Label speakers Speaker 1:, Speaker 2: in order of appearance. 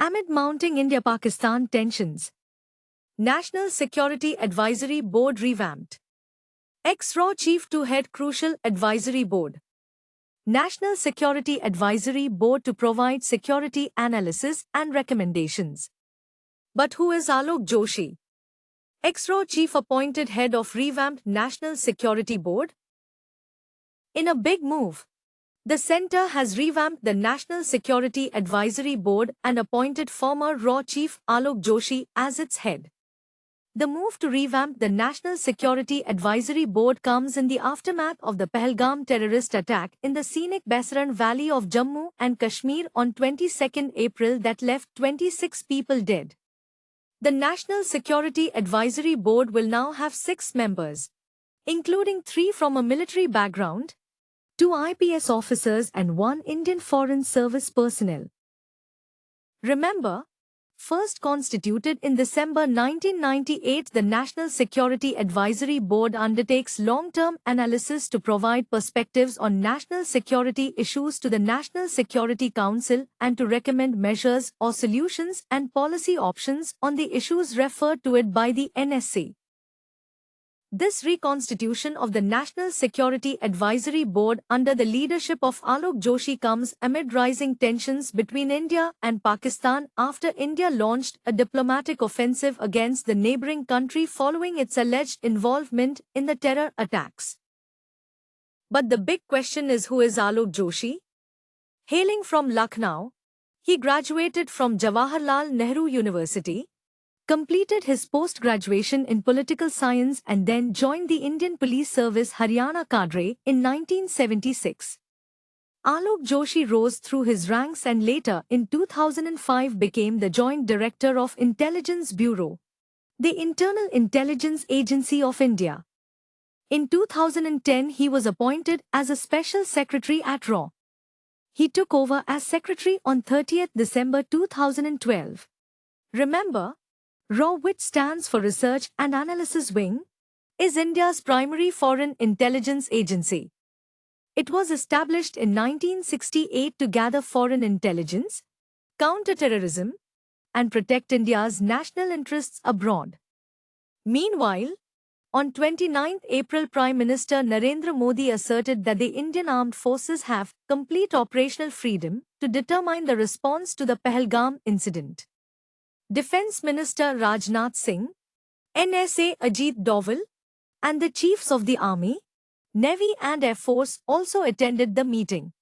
Speaker 1: Amid mounting India-Pakistan tensions, National Security Advisory Board revamped. Ex-RAW chief to head Crucial Advisory Board. National Security Advisory Board to provide security analysis and recommendations. But who is Alok Joshi? Ex-RAW chief appointed head of revamped National Security Board? In a big move, the centre has revamped the National Security Advisory Board and appointed former RAW chief Alok Joshi as its head. The move to revamp the National Security Advisory Board comes in the aftermath of the Pahalgam terrorist attack in the scenic Basaran Valley of Jammu and Kashmir on 22 April that left 26 people dead. The National Security Advisory Board will now have 6 members, including 3 from a military background, 2 IPS officers and 1 Indian Foreign Service personnel. Remember, first constituted in December 1998, the National Security Advisory Board undertakes long-term analysis to provide perspectives on national security issues to the National Security Council and to recommend measures or solutions and policy options on the issues referred to it by the NSC. This reconstitution of the National Security Advisory Board under the leadership of Alok Joshi comes amid rising tensions between India and Pakistan after India launched a diplomatic offensive against the neighbouring country following its alleged involvement in the terror attacks. But the big question is, who is Alok Joshi? Hailing from Lucknow, he graduated from Jawaharlal Nehru University, completed his post-graduation in political science and then joined the Indian Police Service Haryana cadre in 1976. Alok Joshi rose through his ranks and later in 2005 became the Joint Director of Intelligence Bureau, the Internal Intelligence Agency of India. In 2010 he was appointed as a Special Secretary at RAW. He took over as Secretary on 30th December 2012. Remember, RAW, which stands for Research and Analysis Wing, is India's primary foreign intelligence agency. It was established in 1968 to gather foreign intelligence, counter terrorism, and protect India's national interests abroad. Meanwhile, on 29 April, Prime Minister Narendra Modi asserted that the Indian Armed Forces have complete operational freedom to determine the response to the Pahalgam incident. Defence Minister Rajnath Singh, NSA Ajit Doval, and the chiefs of the Army, Navy and Air Force also attended the meeting.